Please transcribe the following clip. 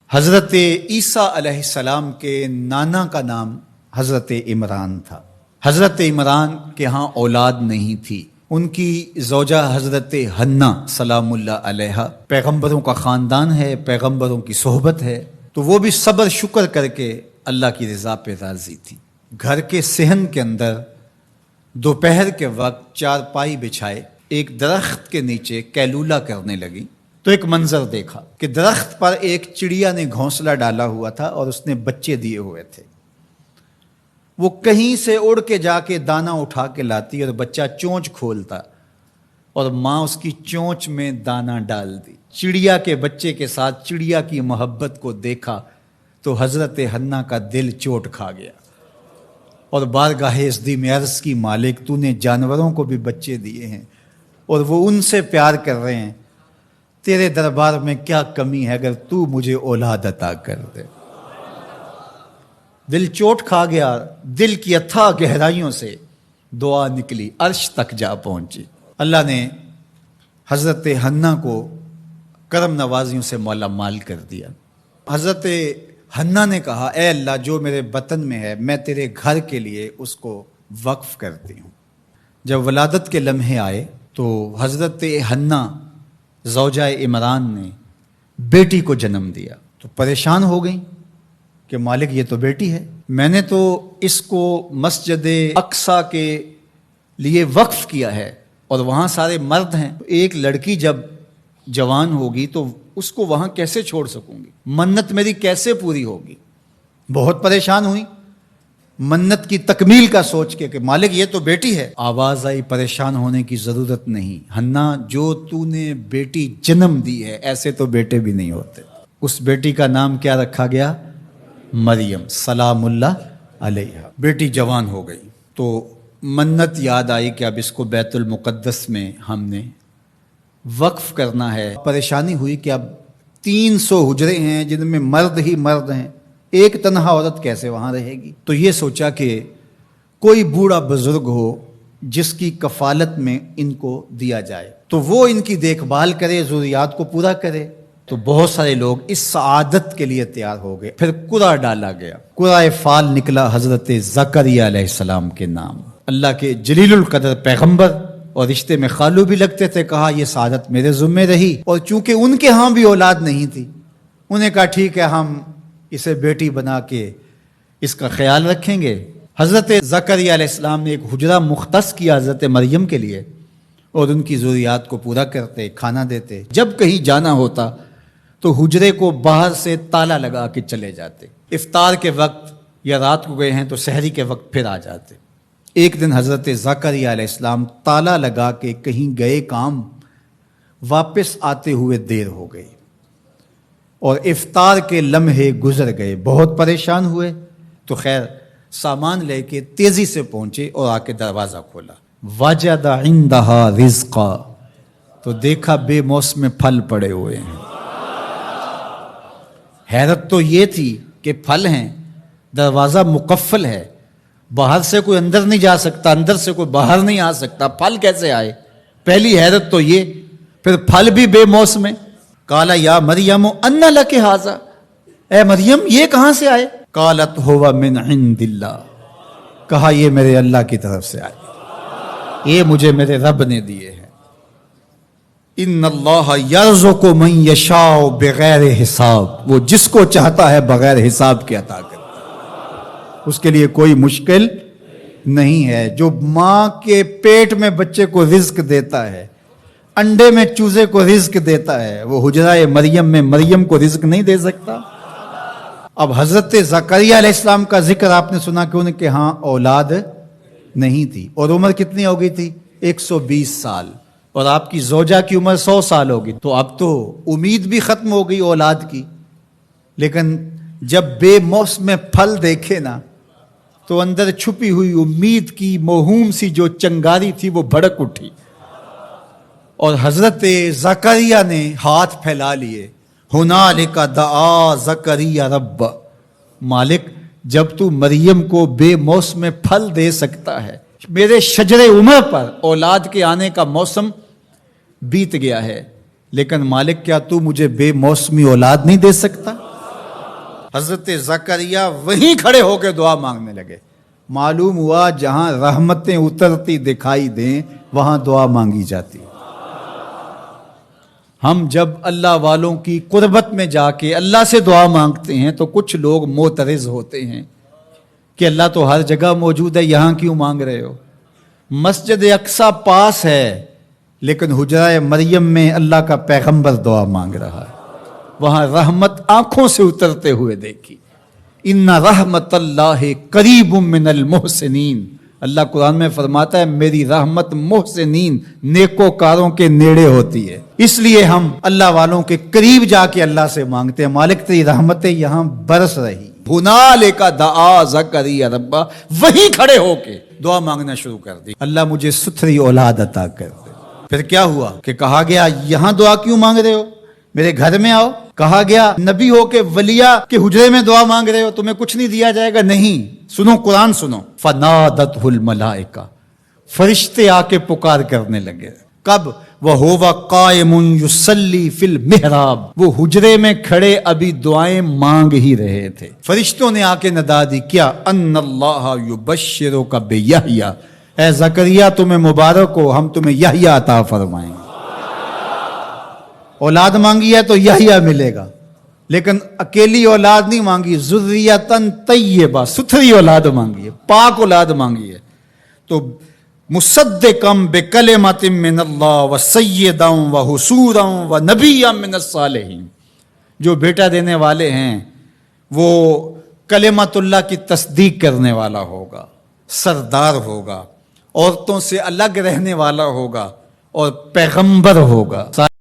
حضرت عیسیٰ علیہ السلام کے نانا کا نام حضرت عمران تھا۔ حضرت عمران کے ہاں اولاد نہیں تھی، ان کی زوجہ حضرت حنا سلام اللہ علیہا، پیغمبروں کا خاندان ہے، پیغمبروں کی صحبت ہے، تو وہ بھی صبر شکر کر کے اللہ کی رضا پہ راضی تھی۔ گھر کے صحن کے اندر دوپہر کے وقت چارپائی بچھائے ایک درخت کے نیچے قیلولہ کرنے لگی تو ایک منظر دیکھا کہ درخت پر ایک چڑیا نے گھونسلہ ڈالا ہوا تھا اور اس نے بچے دیے ہوئے تھے۔ وہ کہیں سے اڑ کے جا کے دانہ اٹھا کے لاتی اور بچہ چونچ کھولتا اور ماں اس کی چونچ میں دانہ ڈال دی۔ چڑیا کے بچے کے ساتھ چڑیا کی محبت کو دیکھا تو حضرت حنا کا دل چوٹ کھا گیا اور بارگاہ عزدی میں عرض کی، مالک تو نے جانوروں کو بھی بچے دیے ہیں اور وہ ان سے پیار کر رہے ہیں، تیرے دربار میں کیا کمی ہے اگر تو مجھے اولاد عطا کر دے۔ دل چوٹ کھا گیا، دل کی اتھاہ گہرائیوں سے دعا نکلی، عرش تک جا پہنچی۔ اللہ نے حضرت حنا کو کرم نوازیوں سے مولا مال کر دیا۔ حضرت حنا نے کہا، اے اللہ جو میرے بطن میں ہے میں تیرے گھر کے لیے اس کو وقف کرتی ہوں۔ جب ولادت کے لمحے آئے تو حضرت حنا زوجہ عمران نے بیٹی کو جنم دیا تو پریشان ہو گئیں کہ مالک یہ تو بیٹی ہے، میں نے تو اس کو مسجد اقصیٰ کے لیے وقف کیا ہے اور وہاں سارے مرد ہیں، ایک لڑکی جب جوان ہوگی تو اس کو وہاں کیسے چھوڑ سکوں گی، منت میری کیسے پوری ہوگی۔ بہت پریشان ہوئی منت کی تکمیل کا سوچ کے کہ مالک یہ تو بیٹی ہے۔ آواز آئی، پریشان ہونے کی ضرورت نہیں حنا، جو تو نے بیٹی جنم دی ہے ایسے تو بیٹے بھی نہیں ہوتے۔ اس بیٹی کا نام کیا رکھا گیا؟ مریم سلام اللہ علیہا۔ بیٹی جوان ہو گئی تو منت یاد آئی کہ اب اس کو بیت المقدس میں ہم نے وقف کرنا ہے۔ پریشانی ہوئی کہ اب 300 حجرے ہیں جن میں مرد ہی مرد ہیں، ایک تنہا عورت کیسے وہاں رہے گی؟ تو یہ سوچا کہ کوئی بوڑھا بزرگ ہو جس کی کفالت میں ان کو دیا جائے تو وہ ان کی دیکھ بھال کرے، ضروریات کو پورا کرے۔ تو بہت سارے لوگ اس سعادت کے لیے تیار ہو گئے۔ پھر قرعہ ڈالا گیا، قرعہ فال نکلا حضرت زکریا علیہ السلام کے نام۔ اللہ کے جلیل القدر پیغمبر اور رشتے میں خالو بھی لگتے تھے، کہا یہ سعادت میرے ذمہ رہی، اور چونکہ ان کے ہاں بھی اولاد نہیں تھی انہیں کہا ٹھیک ہے ہم اسے بیٹی بنا کے اس کا خیال رکھیں گے۔ حضرت زکریا علیہ السلام نے ایک حجرہ مختص کیا حضرت مریم کے لیے اور ان کی ضروریات کو پورا کرتے، کھانا دیتے۔ جب کہیں جانا ہوتا تو حجرے کو باہر سے تالا لگا کے چلے جاتے، افطار کے وقت یا رات کو گئے ہیں تو سحری کے وقت پھر آ جاتے۔ ایک دن حضرت زکریا علیہ السلام تالا لگا کے کہیں گئے کام، واپس آتے ہوئے دیر ہو گئی اور افطار کے لمحے گزر گئے، بہت پریشان ہوئے تو خیر سامان لے کے تیزی سے پہنچے اور آ کے دروازہ کھولا، وجد عندہا رزقا، تو دیکھا بے موسم پھل پڑے ہوئے ہیں۔ حیرت تو یہ تھی کہ پھل ہیں، دروازہ مقفل ہے، باہر سے کوئی اندر نہیں جا سکتا، اندر سے کوئی باہر نہیں آ سکتا، پھل کیسے آئے؟ پہلی حیرت تو یہ، پھر پھل بھی بے موسم۔ قال یا مریم ان لک ھذا، اے مریم یہ کہاں سے آئے؟ قالت ھو من عند اللہ، کہا یہ میرے اللہ کی طرف سے آئے، یہ مجھے میرے رب نے دیے ہیں۔ ان اللہ یرزق من یشاء بغیر حساب، وہ جس کو چاہتا ہے بغیر حساب کے عطا کرتا ہے، اس کے لیے کوئی مشکل نہیں ہے۔ جو ماں کے پیٹ میں بچے کو رزق دیتا ہے، انڈے میں چوزے کو رزق دیتا ہے، وہ حجرہ مریم میں مریم کو رزق نہیں دے سکتا؟ اب حضرت زکریا علیہ السلام کا ذکر آپ نے سنا کہ ان کے ہاں اولاد نہیں تھی اور عمر کتنی ہو گئی تھی؟ 120 سال، اور آپ کی زوجہ کی عمر 100 سال ہوگی، تو اب تو امید بھی ختم ہو گئی اولاد کی۔ لیکن جب بے موسم پھل دیکھے نا تو اندر چھپی ہوئی امید کی موہوم سی جو چنگاری تھی وہ بھڑک اٹھی، اور حضرت زکریا نے ہاتھ پھیلا لیے، ہنالک دعا زکریا رب، مالک جب تو مریم کو بے موسم پھل دے سکتا ہے، میرے شجر عمر پر اولاد کے آنے کا موسم بیت گیا ہے، لیکن مالک کیا تو مجھے بے موسمی اولاد نہیں دے سکتا؟ حضرت زکریا وہیں کھڑے ہو کے دعا مانگنے لگے. معلوم ہوا جہاں رحمتیں اترتی دکھائی دیں وہاں دعا مانگی جاتی. ہم جب اللہ والوں کی قربت میں جا کے اللہ سے دعا مانگتے ہیں تو کچھ لوگ معترض ہوتے ہیں کہ اللہ تو ہر جگہ موجود ہے، یہاں کیوں مانگ رہے ہو؟ مسجد اقصی پاس ہے لیکن حجرہ مریم میں اللہ کا پیغمبر دعا مانگ رہا ہے، وہاں رحمت آنکھوں سے اترتے ہوئے دیکھی. ان رحمت اللہ قریب من المحسنین، اللہ قرآن میں فرماتا ہے میری رحمت محسنین نیکوکاروں کے نیڑے ہوتی ہے. اس لیے ہم اللہ والوں کے قریب جا کے اللہ سے مانگتے ہیں. مالک تیری رحمتیں یہاں برس رہی. ہنالک دعا زکریا ربہ، وہیں کھڑے ہو کے دعا مانگنا شروع کر دی، اللہ مجھے ستھری اولاد عطا کر دے. پھر کیا ہوا کہ کہا گیا یہاں دعا کیوں مانگ رہے ہو، میرے گھر میں آؤ. کہا گیا نبی ہو کے ولیہ کے حجرے میں دعا مانگ رہے ہو، تمہیں کچھ نہیں دیا جائے گا؟ نہیں. سنو قرآن سنو. فنادتہ الملائکہ، فرشتے آ کے پکار کرنے لگے. کب؟ وَهُوَ قَائِمٌ يُصَلِّي فِي الْمِحْرَابِ، وہ حجرے میں کھڑے ابھی دعائیں مانگ ہی رہے تھے. فرشتوں نے آ کے ندا دی. کیا؟ ان اللہ یبشرک بیحییٰ، اے زکریا تمہیں مبارک ہو، ہم تمہیں یحییٰ عطا فرمائیں گے. اولاد مانگی ہے تو یحییٰ ملے گا، لیکن اکیلی اولاد نہیں مانگی، ذریۃً طیبہ، ستھری اولاد مانگی ہے، پاک اولاد مانگی ہے. تو مصدقاً بکلمۃ من اللہ وسیداً وحصوراً ونبیاً من الصالحین، جو بیٹا دینے والے ہیں وہ کلمت اللہ کی تصدیق کرنے والا ہوگا، سردار ہوگا، عورتوں سے الگ رہنے والا ہوگا اور پیغمبر ہوگا.